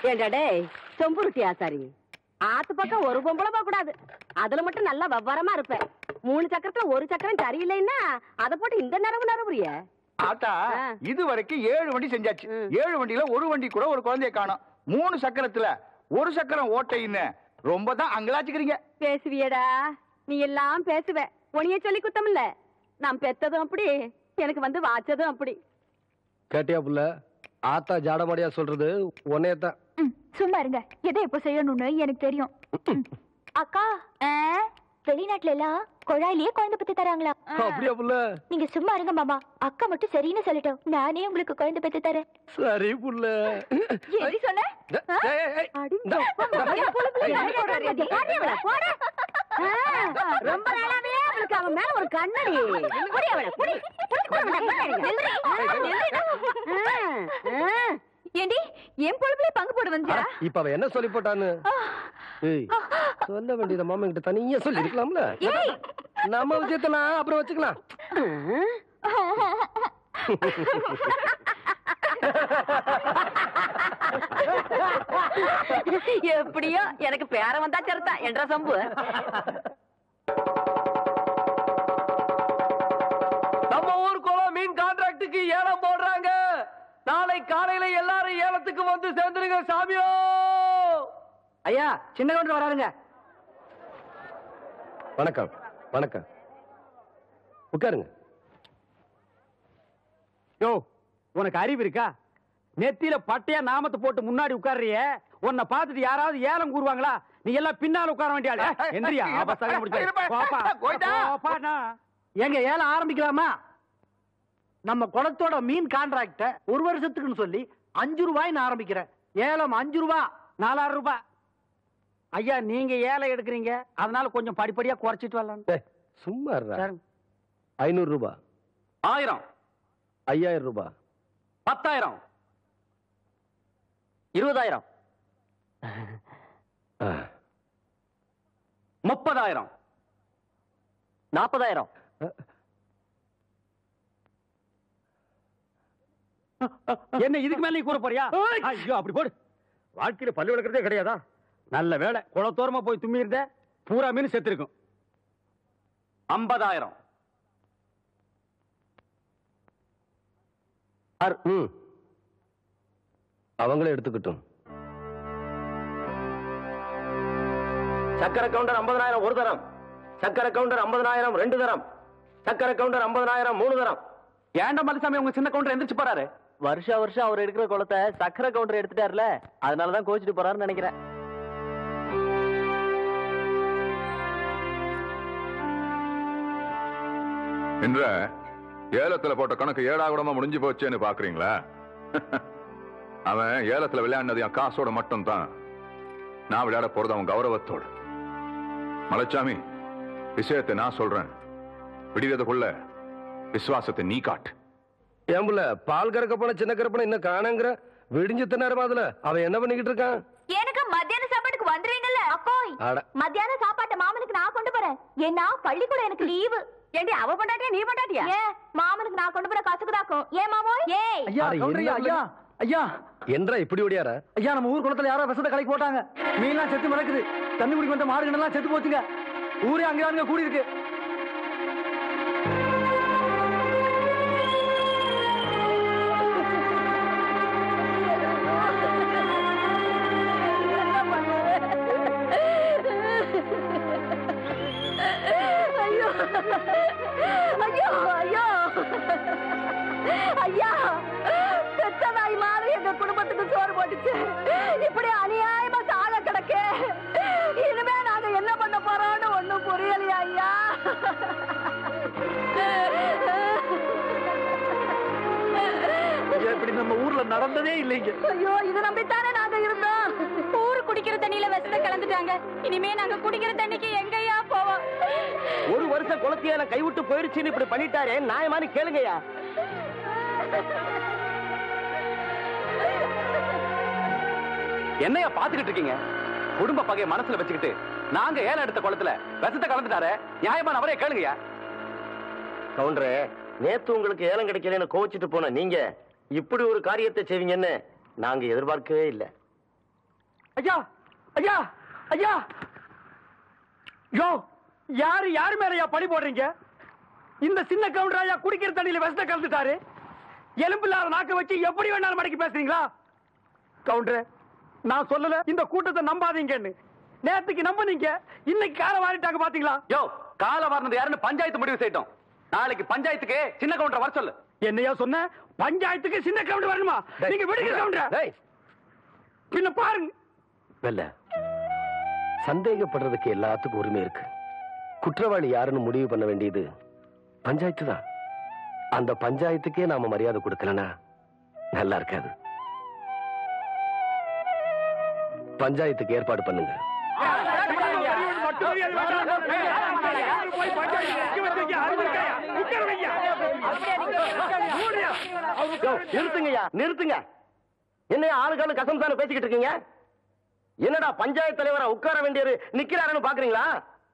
ஏண்டாடே சொம்புருட்டி ஆசாரி, ஆத்து பக்கம் ஒரு பொம்பளை போக கூடாது. அதுல மட்டும் நல்லா விவரமா இருப்பேன். 3 சக்கரத்துல ஒரு சக்கரம் சரியில்லைன்னா அதை போட்டு இந்த நரம்புறிய. ஆத்தா, இது வரைக்கும் 7 வண்டி செஞ்சாச்சு. 7 வண்டியில ஒரு வண்டி கூட ஒரு குழந்தைய காணோம். 3 சக்கரத்துல ஒரு சக்கரம் ஓட்டைன்னு ரொம்ப தான் அங்கலாச்சுக்கிறீங்க. பேசுவியடா, நீ எல்லாம் பேசுவ. உனிய சொல்லி குத்தம் இல்ல. நான் பெத்ததும் அப்படி, எனக்கு வந்து வாச்சதும் அப்படி. கேட்டியா புள்ள? ஆத்தா ஜாடமாடியா சொல்றது உன்னையத்தான். சும்மா இருங்க. எதை எப்ப செய்யணும்னு எனக்கு தெரியும். அக்கா, வெளிநாட்டுல எல்லாம் குழாயிலேயே குழந்தை பத்தி தராங்களா? அப்படியா புள்ள? நீங்க சும்மா இருங்க மாமா. அக்கா மட்டும் சரின்னு சொல்லட்டும், நானே உங்களுக்கு குழந்தை பத்தி தரேன். சரி புள்ள. எப்படி சொன்ன? ரொம்ப நாளாவே அவளுக்கு அவன் மேல ஒரு கண்ணடி. ஏண்டி என் பொழுதுல பங்கு போட வந்தியா? இப்ப அவ என்ன சொல்லி போட்டான்னு சொல்ல வேண்டியத மாமா கிட்ட தனியா சொல்லி இருக்கலாம்ல. நம்ம விஷயத்த நான் அப்புறம் வச்சுக்கலாம். எப்படியோ எனக்கு பேர வந்தா சரிதான் என்ற சம்பு. நம்ம ஊர் குளம் மீன் கான்ட்ராக்டுக்கு ஏலம் போடுறாங்க. நாளை காலையில எல்லாரும் ஏலத்துக்கு வந்து சேர்ந்துருங்க சாமியோ. ஐயா, சின்ன கவுண்டர் வராருங்க. வணக்கம். வணக்கம். உட்காருங்க. யோ, உனக்கு அறிவு இருக்கா? நெத்தியில பட்டையா நாமத்தை போட்டு முன்னாடி உட்கார்றிய, உன்னை பார்த்துட்டு யாராவது ஏலம் கூறுவாங்களா? நீ எல்லாம் பின்னால உட்கார வேண்டிய ஆளு. எந்திரியா, எங்க ஏலம் ஆரம்பிக்கலாமா? நம்ம குளத்தோட மீன் கான்ட்ராக்ட 1 வருஷத்துக்குன்னு சொல்லி 5 ரூபாய்னு ஆரம்பிக்கிறேன். ஏலம் 5 ரூபாய், 4000 ரூபாய். ஐயா, நீங்க ஏலம் எடுக்கிறீங்க, அதனால கொஞ்சம் படிப்படியா குறைச்சிட்டு வரலாம். சும்மா 500 ரூபாய், 1000, 5000 ரூபாய், 10,000, 20,000, 30,000, 40,000. என்ன இதுக்கு மேல நீ கூற போறியா? ஐயோ, அப்படி போடு. வாழ்க்கையில பல்லு விளக்குறதே கிடையாதா? நல்ல வேலை, குளத்தோரமா போய் தும்மி இருந்த பூரா மீன் செத்து இருக்கும். 50,000. அவங்களே எடுத்துக்கிட்டும். சக்கர கவுண்டர் 50,000 ஒரு தரம், சக்கர கவுண்டர் 50,000 2 தரம், சக்கர கவுண்டர் 50,000 3 தரம். ஏண்ட மலைசாமி உங்க சின்ன கவுண்டர் எந்திரிச்சு போறாரு? வருஷம் அவர் எடுக்கிற குளத்தை சக்கர கவுண்டர் எடுத்துட்டாருல, அதனாலதான் கோச்சிட்டு போறாருன்னு நினைக்கிறேன். என்ற ஏலத்துல போட்ட கணக்கு 7 முடிஞ்சு போச்சேன்னு பாக்குறீங்களா? அவன் ஏலத்துல விளையாடினது என் காசோட மட்டும் தான். நான் விளையாட போறது அவன் கௌரவத்தோடு. மலைச்சாமி, விஷயத்தை நான் சொல்றேன். விடுறதுக்குள்ள விசுவாசத்தை நீ காட்டு. ஏம்புல பால் கறக்க போன சின்ன கரப்பன இன்னும் காணங்கிற விடிஞ்சு தின்னாரு. அதுல அவன் என்ன பண்ணிக்கிட்டு இருக்கான்? எனக்கு மத்தியான சாப்பாட்டுக்கு வந்துருவீங்கல்ல அக்கோய்? மத்தியான சாப்பாட்டை மாமனுக்கு நான் கொண்டு போறேன். ஏன்னா பள்ளிக்கூடம் எனக்கு லீவு. ஏண்டி, அவ பண்ணாட்டியா நீ பண்ணாட்டியா? ஏன் மாமனுக்கு நான் கொண்டு போற கசுக்குதாக்கும். ஏன் மாமோய்? ஏய் ஐயா, ஐயா, ஐயா, என்றா இப்படி ஓடியார? ஐயா, நம்ம ஊர் குளத்துல யாரோ விஷத்தை கலக்கி போட்டாங்க. மீன்லாம் செத்து மிளக்குது. தண்ணி குடிக்க வந்த மாடுகள் எல்லாம் செத்து போச்சுங்க. ஊரே அங்க கூடி இருக்கு. ஐயோ, ஐயோ, ஐயா, பெத்த தாய் மாதிரி எங்க குடும்பத்துக்கு சோறு போட்டுச்சு. இப்படி அநியாயமா சாக கிடக்கு. இனிமே நாங்க என்ன பண்ண போறோம்னு ஒண்ணும் புரியலையா ஐயா? இப்படி நம்ம ஊர்ல நடந்ததே இல்லைங்க. ஐயோ, இது நம்பித்தானே நாங்க இருந்தோம். ஊரு குடிக்கிற தண்ணியில விஷத்தை கலந்துட்டாங்க. இனிமே நாங்க குடிக்கிற தண்ணிக்கு எங்கயா போவோம்? 1 வருஷம் குளத்தியால கைவிட்டு போயிருச்சுன்னு இப்படி பண்ணிட்டாரே, நியாயமானு கேளுங்கயா. என்னையா பாத்துக்கிட்டு இருக்கீங்க? குடும்ப பகையை மனசுல வச்சுக்கிட்டு நாங்க ஏலம் எடுத்த குளத்துல விஷத்தை கலந்துட்டாரு, நியாயமான அவரே கேளுங்கயா. கவுண்டரே, நேத்து உங்களுக்கு ஏலம் கிடைக்கலன்னு கோச்சிட்டு போன நீங்க இப்படி ஒரு காரியத்தை செய்வீங்கன்னு நாங்க எதிர்பார்க்கவே இல்லை. ஐயா ஐயா ஐயா யோ யாரு மேலயா பழி போடுறீங்க? இந்த சின்ன கவுண்டர் ஐயா குடிக்கிற தண்ணியில விஷத்தை கலந்துட்டாரு. எலும்பில்லாத நாக்க வச்சு எப்படி வேணாலும் மடக்கி பேசுறீங்களா? கவுண்டர், நான் சொல்லல இந்த கூட்டத்தை நம்பாதீங்கன்னு. நேத்துக்கு நம்புனீங்க, இன்னைக்கு கால வாரிட்டாங்க பாத்தீங்களா? யோ, கால வாரினது யாருன்னு பஞ்சாயத்து முடிவு செய்யட்டும். நாளைக்கு பஞ்சாயத்துக்கு சின்ன கவுண்டர் வர சொல்லு. என்னையா சொன்ன? பஞ்சாயத்துக்கு சின்ன கவுண்டர் வரணுமா? நீங்க விடுங்க கவுண்டர். பின்ன பாருங்க. வெல்ல, சந்தேகப்படுறதுக்கு எல்லாத்துக்கும் உரிமை இருக்கு. குற்றவாளி யாருன்னு முடிவு பண்ண வேண்டியது பஞ்சாயத்து தான். அந்த பஞ்சாயத்துக்கே நாம மரியாதை கொடுக்கலனா நல்லா இருக்காது. பஞ்சாயத்துக்கு ஏற்பாடு பண்ணுங்க. நிறுத்துங்கய்யா, நிறுத்துங்க. என்னையா ஆளுக்காலு கசம்சான பேசிக்கிட்டு இருக்கீங்க? என்னடா பஞ்சாயத்து தலைவரா உட்கார வேண்டியவர் நிக்கிறாருன்னு பாக்குறீங்களா?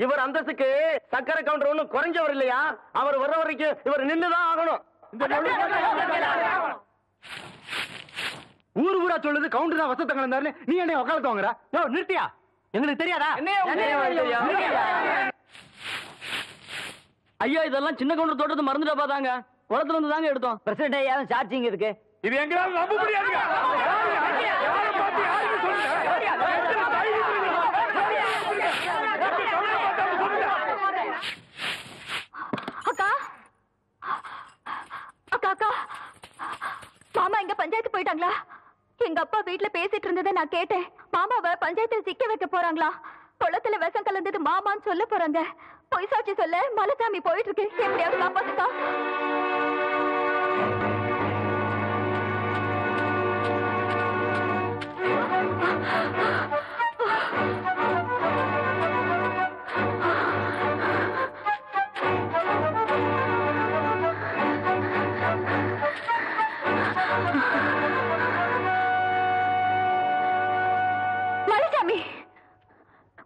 இவர் அந்தஸ்துக்கு சக்கரை கவுண்டர் ஒண்ணும் குறைஞ்சவர் இல்லையா? அவர் வர்ற வரைக்கும் இவர் நின்னுதான் ஆகணும். ஊரு ஊரா சொல்லுது கவுண்டர் தான் வசத்தங்க இருந்தாரு. நீ என்ன உட்காந்து வாங்குற? நிறுத்தியா? எங்களுக்கு தெரியாதா? ஐயா, இதெல்லாம் சின்ன கவுண்டர் தோட்டத்தை மறந்துட்டா பாத்தாங்க. குளத்துல இருந்து தாங்க எடுத்தோம். பிரசிடண்ட் ஐயா சார்ஜிங் இருக்கு. இது எங்களால நம்ப முடியாதுங்க. அக்கா அக்கா அக்கா, மாமா இங்க பஞ்சாயத்து போயிட்டாங்களா? எங்க அப்பா வீட்டுல பேசிட்டு இருந்ததை நான் கேட்டேன். மாமாவை பஞ்சாயத்துல சிக்க வைக்க போறாங்களா? குளத்துல விஷம் கலந்தது மாமான்னு சொல்ல போறாங்க. பொய் சாட்சி சொல்ல மலைசாமி போயிட்டு இருக்கு. எப்படியாவது காப்பாத்துக்கா. மலைசாமி,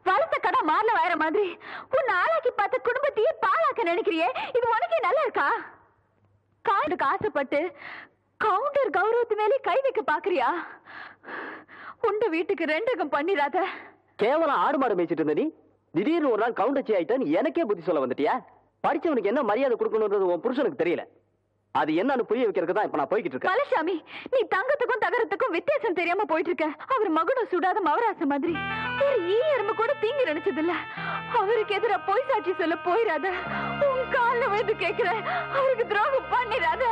வளர்த்த கடை மாறல வாயிற மாதிரி உன் ஆளாக்கி பார்த்த குடும்பத்தையே பாழாக்க நினைக்கிறியே, இது உனக்கே நல்லா இருக்கா? காண்டுக்கு ஆசைப்பட்டு கவுண்டர் கௌரவத்து மேலே கை வைக்க பாக்குறியா? உண்ட வீட்டுக்கு ரெண்டகம் பண்ணிராத. கேவலம் ஆடு மாடு மேய்ச்சிட்டு இருந்த நீ திடீர்னு ஒரு நாள் கவுண்டச்சி ஆயிட்டான்னு எனக்கே புத்தி சொல்ல வந்துட்டியா? படிச்சவனுக்கு என்ன மரியாதை கொடுக்கணும்ன்றது உன் புருஷனுக்கு தெரியல. அது என்னன்னு புரிய வைக்கிறதுக்கு தான் இப்ப நான் போய்கிட்டு இருக்கேன். மலைசாமி, நீ தங்கத்துக்கும் தகரத்துக்கும் வித்தியாசம் தெரியாம போயிட்டு இருக்க. அவர் மகுடம் சுடாத மவராச மாதிரி ஒரு ஈ எறும்பு கூட தீங்கி நினைச்சது இல்ல. அவருக்கு எதிராக பொய் சாட்சி சொல்ல போயிடாத. உன் கால்ல வந்து கேக்குற, அவருக்கு துரோகம் பண்ணிடாத.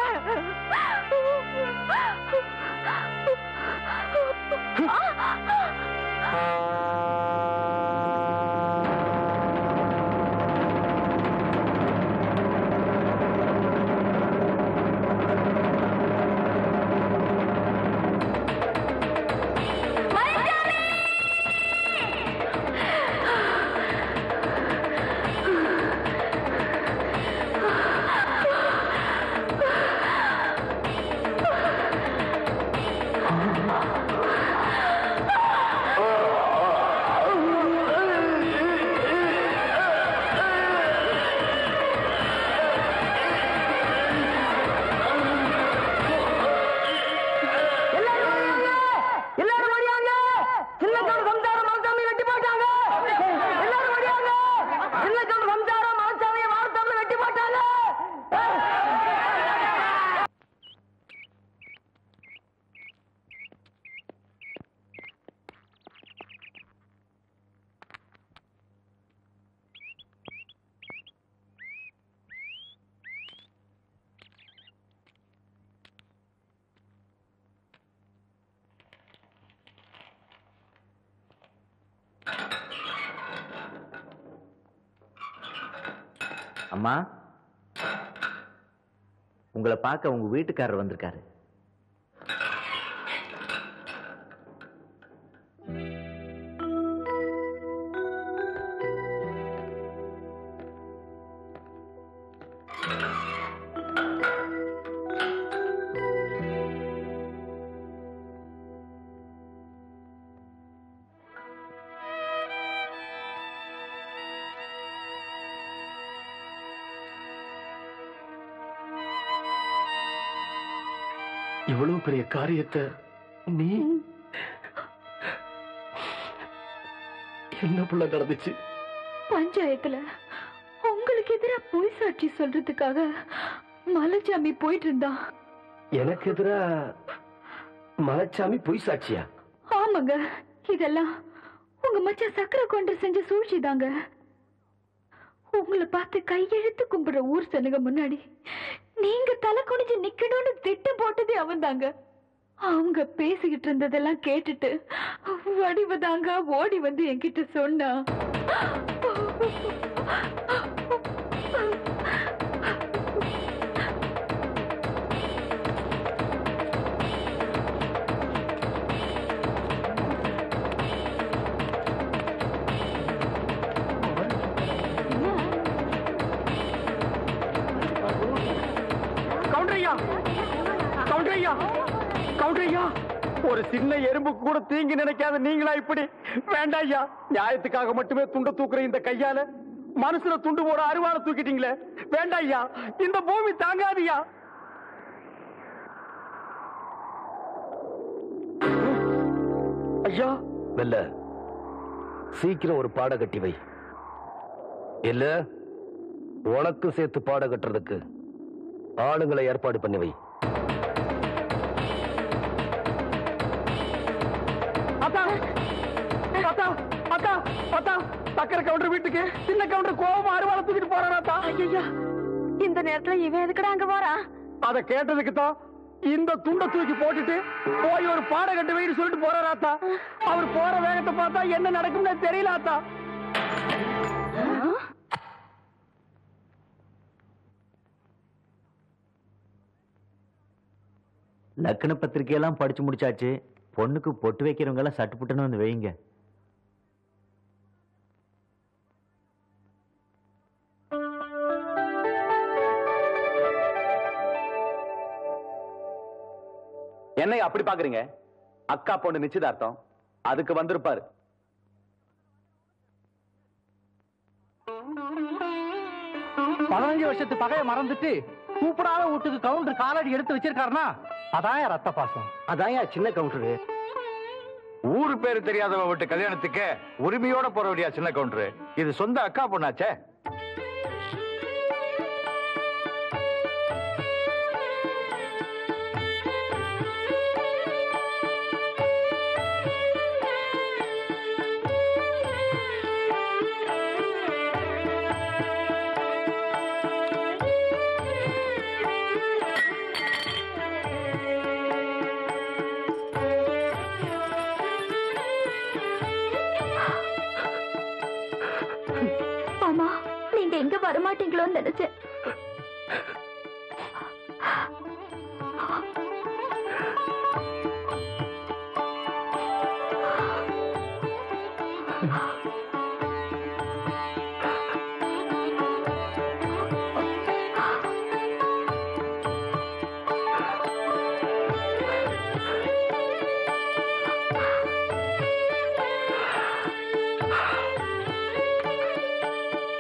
அம்மா, உங்களை பார்க்க உங்க வீட்டுக்காரர் வந்திருக்காரு. இவ்வளவு பெரிய காரியத்தை நீ என்ன புள்ள நடந்துச்சு? பஞ்சாயத்துல உங்களுக்கு எதிரா பொய் சாட்சி சொல்றதுக்காக மலைச்சாமி போயிட்டு இருந்தான். எனக்கு எதிரா மலைச்சாமி பொய் சாட்சியா? ஆமாங்க, இதெல்லாம் உங்க மச்சான் சக்கரை கொண்டு செஞ்ச சூழ்ச்சி தாங்க. உங்களை பார்த்து கையெழுத்து கும்பிடுற ஊர் சனுங்க முன்னாடி நீங்க தலை குனிஞ்சு நிக்கணும்னு திட்டம் போட்டதே அவன் தாங்க. அவங்க பேசிக்கிட்டு இருந்ததெல்லாம் கேட்டுட்டு வடிவதாங்க ஓடி வந்து என்கிட்ட சொன்னா. ஒரு சின்ன எறும்பு கூட தீங்கி நினைக்காத நீங்களா இப்படி? வேண்டாம் ஐயா, நியாயத்துக்காக மட்டுமே துண்ட தூக்குற இந்த கையால மனசுல துண்டு போட அருவாளை தூக்கிட்டீங்களே. வேண்டாம் ஐயா, இந்த பூமி தாங்காதியா. ஐயா வெல்ல சீக்கிரம் ஒரு பாட கட்டி வை. இல்ல உனக்கும் சேர்த்து பாட கட்டுறதுக்கு ஆளுங்களை ஏற்பாடு பண்ணி வை. சக்கரை கவுண்டர் வீட்டுக்கு சின்ன கவுண்டர் கோபம் அருவாளை தூக்கிட்டு போறாராத்தா. ஐயா, இந்த நேரத்துல இவன் எதுக்குடா அங்க போறான்? அத கேட்டதுக்கு தான் இந்த துண்டை தூக்கி போட்டுட்டு போய் ஒரு பாட கட்டு வைன்னு சொல்லிட்டு போறாராத்தா. அவர் போற வேகத்தை பார்த்தா என்ன நடக்கும்னு தெரியலாத்தா. லக்ன பத்திரிகையெல்லாம் படிச்சு முடிச்சாச்சு. பொண்ணுக்கு பொட்டு வைக்கிறவங்க எல்லாம் சட்டு புட்டுன்னு வந்து வைங்க. என்னை அப்படி பாக்குறீங்க? அக்கா பொண்ணு நிச்சயதார்த்தம், அதுக்கு வந்திருப்பாரு. வருஷத்து பகைய மறந்துட்டு கூப்பிடாத வீட்டுக்கு கவுண்டர் காலடி எடுத்து வச்சிருக்காருனா அதான் ரத்த பாசம். அதான் சின்ன கவுண்டரு. ஊரு பேரு தெரியாதவ விட்டு கல்யாணத்துக்கு உரிமையோட போற வழியா சின்ன கவுண்டரு. இது சொந்த அக்கா பொண்ணாச்சே. எங்க வரமாட்டீங்களோன்னு நினைச்சேன்.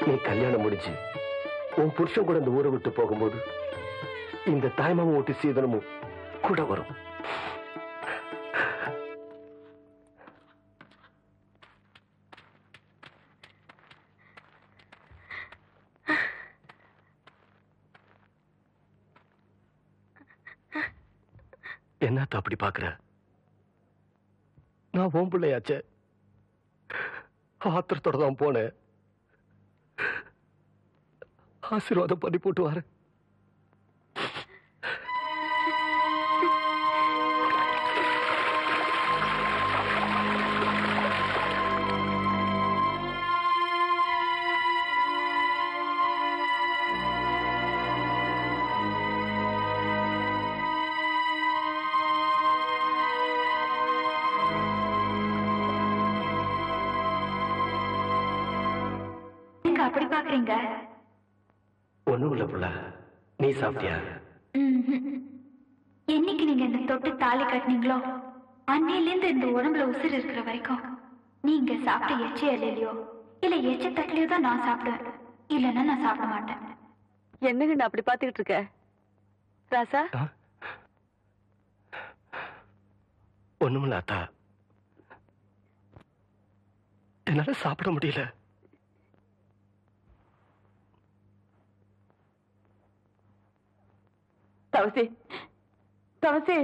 நீ கல்யாணம் முடிஞ்சு உன் புருஷன் கூட இந்த ஊரை விட்டு போகும்போது இந்த தாய்மாமன் ஓட்டு சீதனமும் கூட வரும். என்னத்த அப்படி பாக்குற? நான் உன் பிள்ளையாச்சே. ஆத்திரத்தோட தான் போனேன். ஆசீர்வாதம் பண்ணி போட்டு வாரு. அப்படி பாக்குறீங்க? ஒண்ணும் இல்ல புள்ள. நீ சாப்பிட்டியா? என்னைக்கு நீங்க இந்த தொட்டு தாலி கட்டினீங்களோ அன்னையில இருந்து இந்த உடம்புல உசுறு இருக்கிற வரைக்கும் நீங்க சாப்பிட்ட எச்ச இல்லையோ இல்ல எச்ச தட்டிலையோ தான் நான் சாப்பிடுவேன். இல்லைன்னா நான் சாப்பிட மாட்டேன். என்னங்க நான் அப்படி பாத்துக்கிட்டு இருக்க ராசா? ஒண்ணுமில்ல அத்தா. என்னால சாப்பிட முடியல. தவசி